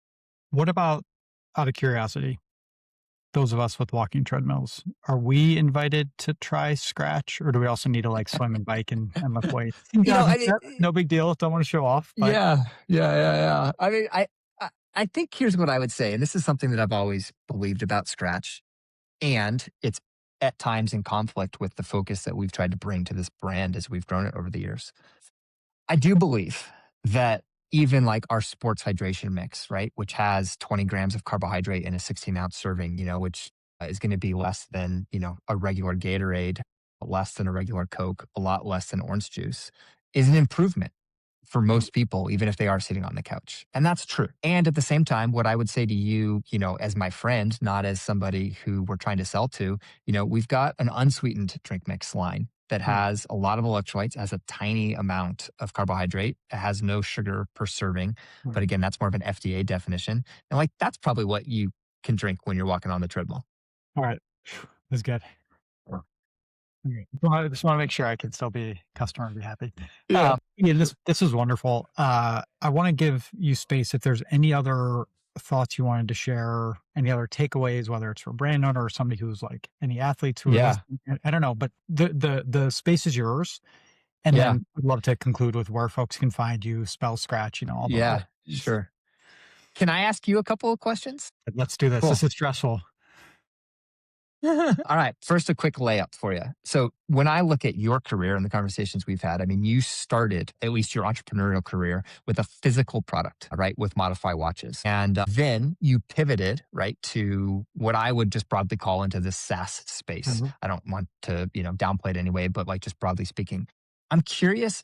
What about, out of curiosity, those of us with walking treadmills, are we invited to try Scratch, or do we also need to like swim and bike and lift weights? You know, Yeah, I mean, no big deal. Don't want to show off, but yeah. I mean, I think here's what I would say, and this is something that I've always believed about Scratch, and it's at times in conflict with the focus that we've tried to bring to this brand as we've grown it over the years. I do believe that even like our sports hydration mix, right, which has 20 grams of carbohydrate in a 16-ounce serving, which is going to be less than, a regular Gatorade, less than a regular Coke, a lot less than orange juice, is an improvement for Mhm. most people, even if they are sitting on the couch. And that's true. And at the same time, what I would say to you, as my friend, not as somebody who we're trying to sell to, we've got an unsweetened drink mix line that Mm. has a lot of electrolytes, has a tiny amount of carbohydrate, it has no sugar per serving. But Mm. again, that's more of an FDA definition. And like, that's probably what you can drink when you're walking on the treadmill. All right, that's good. Okay. Well, I just want to make sure I can still be customer and be happy. Yeah. Yeah, this is wonderful. I want to give you space if there's any other thoughts you wanted to share, any other takeaways, whether it's for brand owner or somebody who's like any athletes who are Yeah. listening. I don't know, but the space is yours. And Yeah. then I'd love to conclude with where folks can find you, spell Scratch, all the Yeah. things. Sure. Can I ask you a couple of questions? Let's do this. Cool. This is stressful. All right. First, a quick layup for you. So, when I look at your career and the conversations we've had, I mean, you started at least your entrepreneurial career with a physical product, right? With Modify watches. And then you pivoted, right, to what I would just broadly call into the SaaS space. Mhm. I don't want to, downplay it anyway, but like just broadly speaking. I'm curious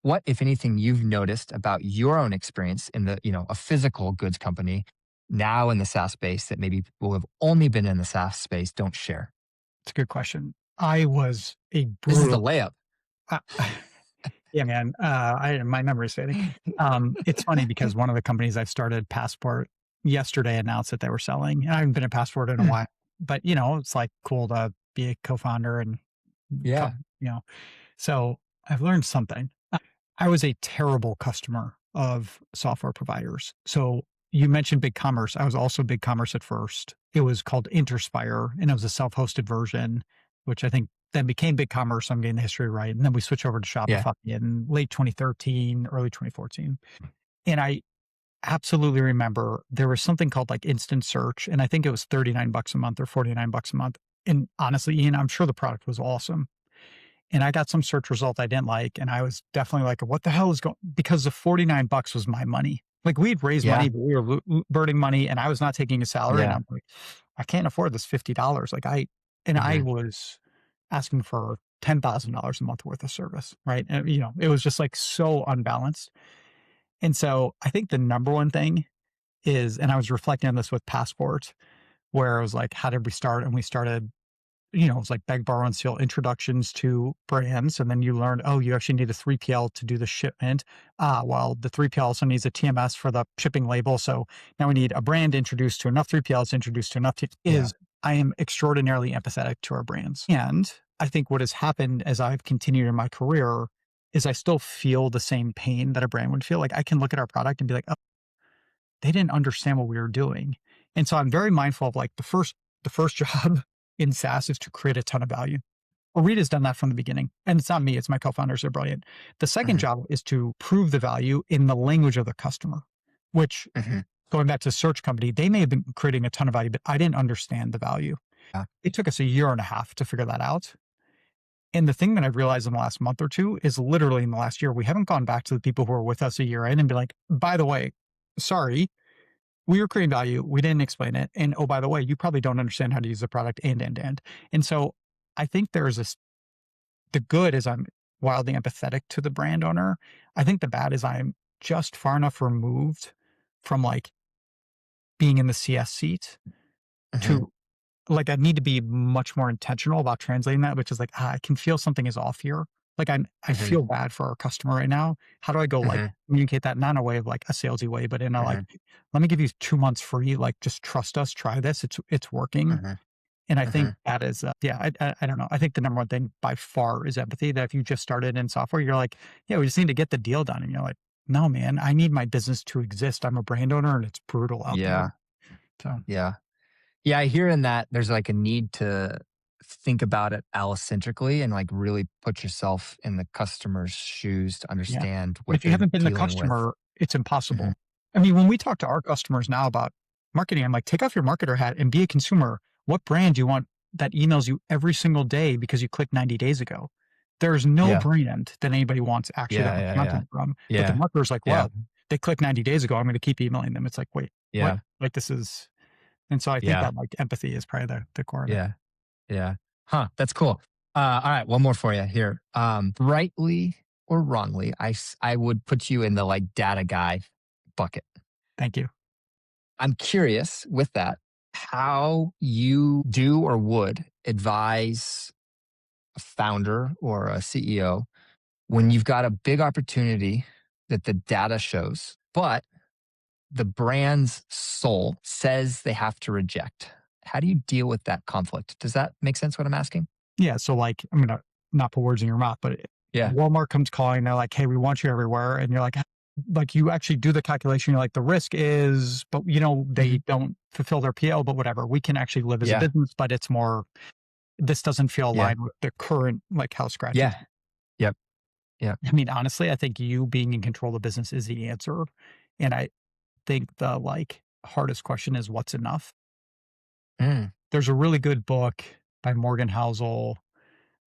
what, if anything, you've noticed about your own experience in a physical goods company now in the SaaS space that maybe people who have only been in the SaaS space don't share? It's a good question. I was a This is the brutal. layup. Uh, yeah, man. My memory's fading. It's funny because one of the companies I've started, Passport, yesterday announced that they were selling. And I haven't been at Passport in a while, but it's like cool to be a co-founder and, co- Yeah. you know. So I've learned something. I was a terrible customer of software providers. So you mentioned BigCommerce. I was also BigCommerce at first. It was called Interspire, and it was a self-hosted version, which I think then became BigCommerce. I'm getting the history right. And then we switched over to Yeah. Shopify in late 2013, early 2014. And I absolutely remember there was something called like instant search, and I think it was 39 bucks a month or 49 bucks a month. And honestly, Ian, I'm sure the product was awesome. And I got some search result I didn't like, and I was definitely like, "What the hell is going?" Because the 49 bucks was my money. Like, we'd raised Yeah. money, but we were burning money, and I was not taking a salary, and Yeah. I'm like, "I can't afford this $50." Like, I Hmm. was asking for $10,000 a month worth of service, right? And, it was just, like, so unbalanced. And so, I think the number one thing is, and I was reflecting on this with Passport, where I was like, "How did we start?" And we started, it was like beg, borrow, and steal introductions to brands. And then you learned, oh, you actually need a 3PL to do the shipment. Well, the 3PL also needs a TMS for the shipping label. So now we need a brand introduced to enough 3PLs introduced to enough. Yeah. I am extraordinarily empathetic to our brands. And I think what has happened as I've continued in my career is I still feel the same pain that a brand would feel. Like, I can look at our product and be like, oh, they didn't understand what we were doing. And so I'm very mindful of like the first job in SaaS is to create a ton of value. Orita's done that from the beginning. And it's not me, it's my co-founders. They're brilliant. The second Hmm. job is to prove the value in the language of the customer, which, Hmm. going back to search company, they may have been creating a ton of value, but I didn't understand the value. Yeah. It took us a year and a half to figure that out. And the thing that I've realized in the last month or two is literally in the last year, we haven't gone back to the people who were with us a year in and be like, by the way, sorry, we were creating value. We didn't explain it. And oh, by the way, you probably don't understand how to use the product and, and, and. And so I think there's this, the good is I'm wildly empathetic to the brand owner. I think the bad is I'm just far enough removed from like being in the CS seat Hmm. to like, I need to be much more intentional about translating that, which is like, I can feel something is off here. Like, I Hmm. feel bad for our customer right now. How do I go like Hmm. communicate that, not in a way of like a salesy way, but in a like, Hmm. let me give you 2 months free. Like, just trust us, try this. It's working. Hmm. And I think Hmm. that is, yeah, I don't know. I think the number one thing by far is empathy. That if you just started in software, you're like, yeah, we just need to get the deal done. And you're like, no, man, I need my business to exist. I'm a brand owner and it's brutal out there. Yeah. So, Yeah. Yeah, I hear in that there's like a need to think about it allocentrically and like really put yourself in the customer's shoes to yeah. understand But what if you they're haven't been the dealing with. customer, it's Hmm. impossible. I mean, when we talk to our customers now about marketing, I'm like, take off your marketer hat and be a consumer. What brand do you want that emails you every single day because you clicked 90 days ago? There's no Yeah. brand that anybody wants actually to Yeah. buy Yeah. Yeah. content from. But the Yeah. marketer's like, Yeah. well, they clicked 90 days ago. I'm going to keep emailing them. It's like, wait, what? Yeah. Like, this is, and so I think Yeah. that like empathy is probably the core of it. Yeah. Yeah. Huh. That's cool. All right. One more for you here. Rightly or wrongly, I would put you in the like data guy bucket. Thank you. I'm curious with that, how you do or would advise a founder or a CEO when you've got a big opportunity that the data shows, but the brand's soul says they have to reject. How do you deal with that conflict? Does that make sense what I'm asking? Yeah, so, like, I'm gonna not put words in your mouth, but Yeah. Walmart comes calling, they're like, "Hey, we want you everywhere," and you're like, you actually do the calculation, you're like, "The risk is," but, Hmm. they don't fulfill their PO, but whatever, we can actually live as a Yeah. business, but it's more this doesn't feel Yeah. aligned with the current, like, how Scratch is. Yeah. Yep. Yep. I mean, honestly, I think you being in control of the business is the answer, and I think the, like, hardest question is what's enough? Mm. There's a really good book by Morgan Housel,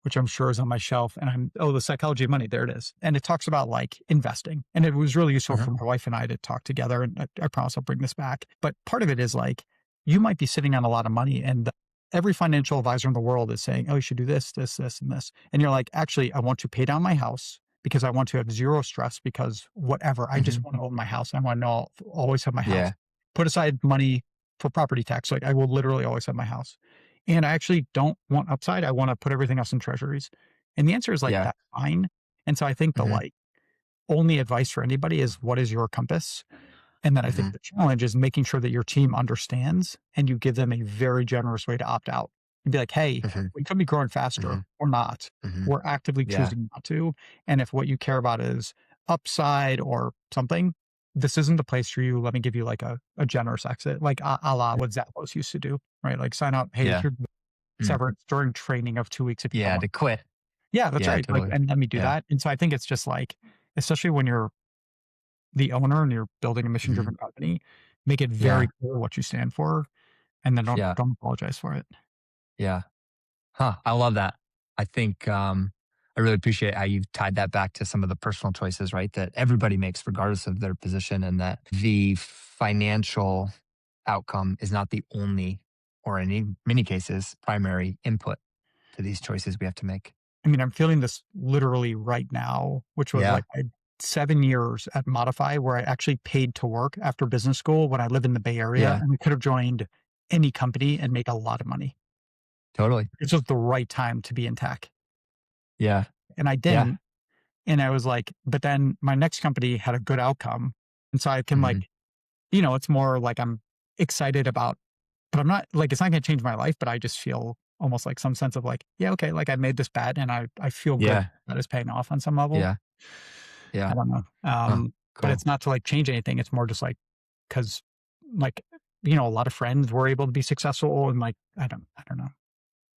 which I'm sure is on my shelf. And The Psychology of Money. There it is. And it talks about like investing. And it was really useful Hmm. for my wife and I to talk together. And I promise I'll bring this back. But part of it is like, you might be sitting on a lot of money and every financial advisor in the world is saying, oh, you should do this, this, this, and this. And you're like, actually, I want to pay down my house because I want to have zero stress because whatever, I Hmm. just want to own my house. I want to know, always have my house. Yeah. Put aside money for property tax. Like I will literally always have my house. And I actually don't want upside. I want to put everything else in treasuries. And the answer is like, Yeah. that's fine. And so I think the Hmm. like only advice for anybody is what is your compass? And then I think Hmm. the challenge is making sure that your team understands and you give them a very generous way to opt out. and be like, hey, Mhm. we could be growing faster Mhm. or not. Mhm. We're actively Yeah. choosing not to. And if what you care about is upside or something, this isn't the place for you. Let me give you like a generous exit, like a la what Zappos used to do, right? Like sign up, hey, Yeah. here's Mm. severance during training of 2 weeks if you don't Yeah, want. to quit. Yeah, that's Yeah, right. Like, totally. and let me do Yeah. that. And so I think it's just like, especially when you're the owner and you're building a mission Mhm. driven company, make it very Yeah. clear what you stand for and then don't Yeah. don't apologize for it. Yeah. Huh, I love that. I think, I really appreciate how you've tied that back to some of the personal choices, right, that everybody makes regardless of their position, and that the financial outcome is not the only, or in many cases, primary input to these choices we have to make. I mean, I'm feeling this literally right now, which was Yeah. like I had 7 years at Modify where I actually paid to work after business school when I live in the Bay Area, Yeah. and I could have joined any company and make a lot of money. Totally. It's just the right time to be in tech, Yeah. and I Yeah. didn't, and I was like but then my next company had a good outcome, and so I can, Mhm. like, it's more like I'm excited about but I'm not like, it's not gonna change my life, but I just feel almost like some sense of like, "Yeah, okay, like, I made this bet, and I feel good Yeah. that it's paying off on some level." Yeah. I Yeah. don't know. Huh. But Cool. it's not to, like, change anything, it's more just, like, because like, a lot of friends were able to be successful and, like, I don't know.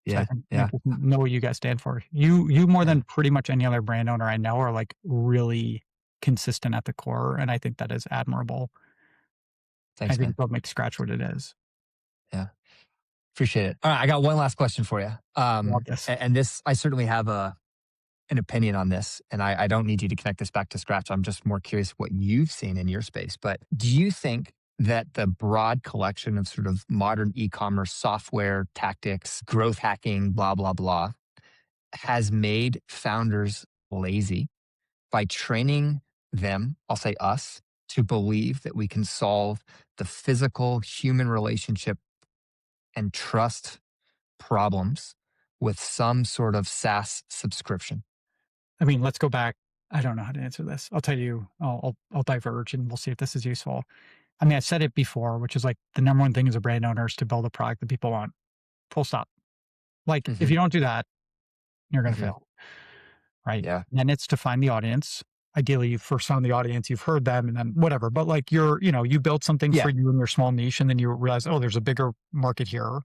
So I Yeah. think, Yeah. just know what you guys stand for. You more Yeah. than pretty much any other brand owner I know are, like, really consistent at the core, and I think that is admirable. I Thanks, think man. it's what makes Scratch what it is. Yeah. Appreciate it. All right, I got one last question for you. Love this. And this, I certainly have an opinion on this, and I don't need you to connect this back to Scratch. I'm just more curious what you've seen in your space. But do you think that the broad collection of sort of modern e-commerce software tactics, growth hacking, blah blah blah, has made founders lazy by training them, I'll say us, to believe that we can solve the physical human relationship and trust problems with some sort of SaaS subscription? I mean, let's go back. I don't know how to answer this. I'll tell you, I'll diverge and we'll see if this is useful. I mean, I've said it before, which is like the number one thing as a brand owner is to build a product that people want. Full stop. Like, if Hmm. you don't do that, you're going to Hmm. fail, right? Yeah. Then it's to find the audience. Ideally, you first found the audience, you've heard them, and then whatever. But like, you build something for Yeah. you in your small niche, and then you realize, oh, there's a bigger market here.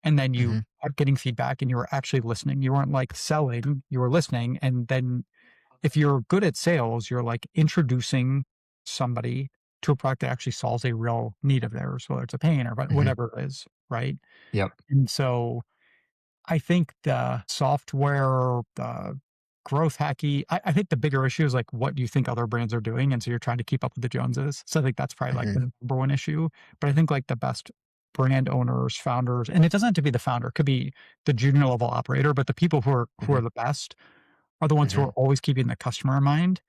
And then you Hmm. are getting feedback and you were actually listening. You weren't like selling, you were listening. And then if you're good at sales, you're like introducing somebody to a product that actually solves a real need of theirs, whether it's a pain or Hmm. whatever it is, right? Yep. And so I think the software, the growth hacky, I think the bigger issue is like what do you think other brands are doing? And so you're trying to keep up with the Joneses. So I think that's probably like Hmm. the number one issue. But I think like the best brand owners, founders, and it doesn't have to be the founder, it could be the junior level operator, but the people who are Hmm. the best are the ones who Hmm. are always keeping the customer in mind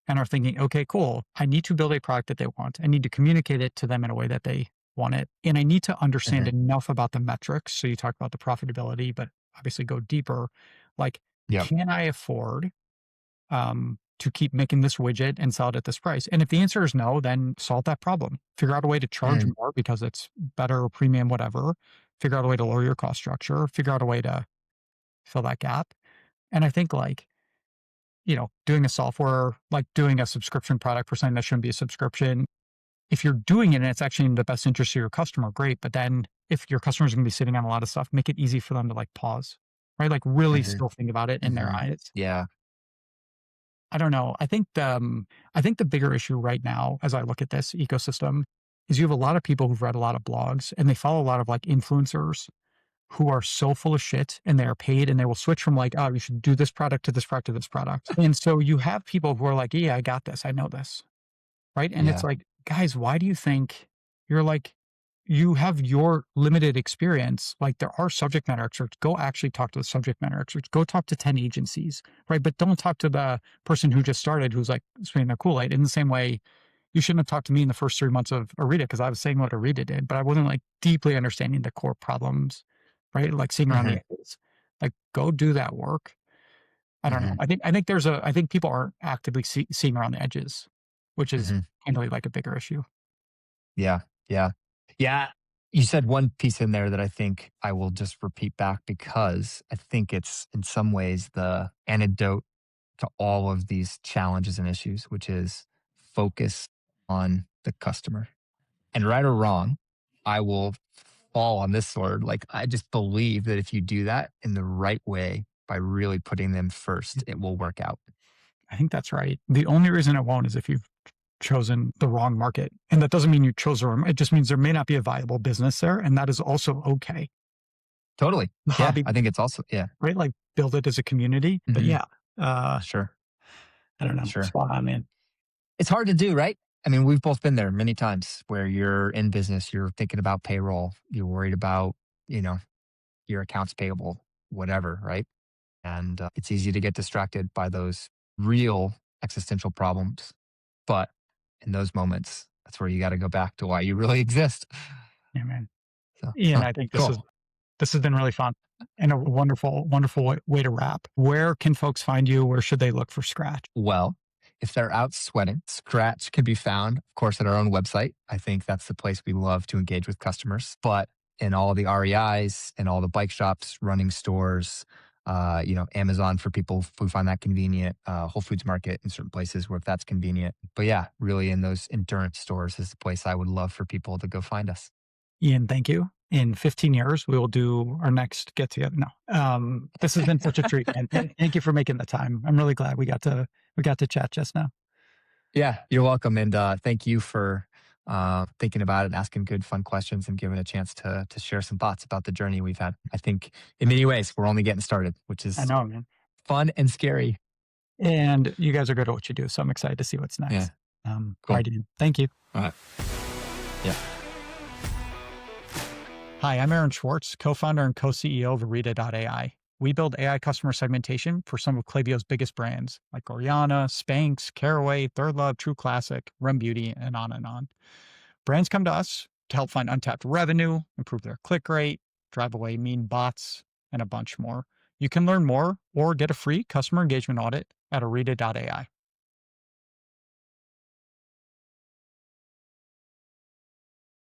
and are thinking, okay, cool. I need to build a product that they want. I need to communicate it to them in a way that they want it. And I need to understand Hmm. enough about the metrics. So you talk about the profitability, but obviously go deeper. Like, Yep. can I afford to keep making this widget and sell it at this price? And if the answer is no, then solve that problem. Figure out a way to charge Hmm. more because it's better, premium, whatever. Figure out a way to lower your cost structure. Figure out a way to fill that gap. And I think like doing a software, like doing a subscription product for something that shouldn't be a subscription. If you're doing it and it's actually in the best interest of your customer, great. But then if your customer's going to be sitting on a lot of stuff, make it easy for them to like pause, right? Like really Hmm. still think about it in their Hmm. eyes. Yeah. I don't know. I think the bigger issue right now, as I look at this ecosystem, is you have a lot of people who've read a lot of blogs and they follow a lot of like influencers who are so full of shit and they are paid and they will switch from like, oh, you should do this product to this product to this product. And so you have people who are like, yeah, I got this. I know this. Right. And it's Yeah. like, guys, why do you think you're like, you have your limited experience? Like there are subject matter experts. Go actually talk to the subject matter experts. Go talk to 10 agencies. Right. But don't talk to the person who just started who's like spraying their Kool-Aid in the same way. You shouldn't have talked to me in the first 3 months of Arita because I was saying what Arita did, but I wasn't like deeply understanding the core problems, right? Like seeing around the Hmm. edges. Like go do that work. I don't know. Hmm. I think people aren't actively seeing around the edges, which is Hmm. handily like a bigger issue. Yeah. Yeah. Yeah. You said one piece in there that I think I will just repeat back because I think it's in some ways the antidote to all of these challenges and issues, which is focus on the customer. And right or wrong, I will fall on this sword. Like, I just believe that if you do that in the right way by really putting them first, it will work out. I think that's right. The only reason it won't is if you've chosen the wrong market. And that doesn't mean you chose the wrong, it just means there may not be a viable business there. And that is also okay. Totally. The Yeah. hobby, I think it's also, yeah. right? Like build it as a community. But Mhm. yeah, uh, Sure. I don't know. Sure. Spot on, man. It's hard to do, right? I mean, we've both been there many times where you're in business, you're thinking about payroll, you're worried about, you know, your accounts payable, whatever, right? And it's easy to get distracted by those real existential problems. But in those moments, that's where you got to go back to why you really exist. Yeah, man. So, Ian, I think cool. this has been really fun and a wonderful way to wrap. Where can folks find you? Where should they look for Skratch? Well, if they're out sweating, Scratch can be found, of course, at our own website. I think that's the place we love to engage with customers. But in all the REIs and all the bike shops, running stores, Amazon for people who find that convenient, Whole Foods Market in certain places where if that's convenient. But yeah, really in those endurance stores is the place I would love for people to go find us. Ian, thank you. In 15 years, we will do our next get together. No, this has been such a treat, and thank you for making the time. I'm really glad we got to chat just now. Yeah, you're welcome. And thank you for thinking about it, asking good, fun questions, and giving a chance to share some thoughts about the journey we've had. I think in many ways, we're only getting started, which I is know, man. fun and scary. And you guys are good at what you do, so I'm excited to see what's Yeah, next. All cool. right, Ian. Thank you. All right. Yeah. Hi, I'm Aaron Schwartz, co-founder and co-CEO of Orita.ai. We build AI customer segmentation for some of Klaviyo's biggest brands like Oriana, Spanx, Caraway, Third Love, True Classic, Rem Beauty, and on and on. Brands come to us to help find untapped revenue, improve their click rate, drive away mean bots, and a bunch more. You can learn more or get a free customer engagement audit at Orita.ai.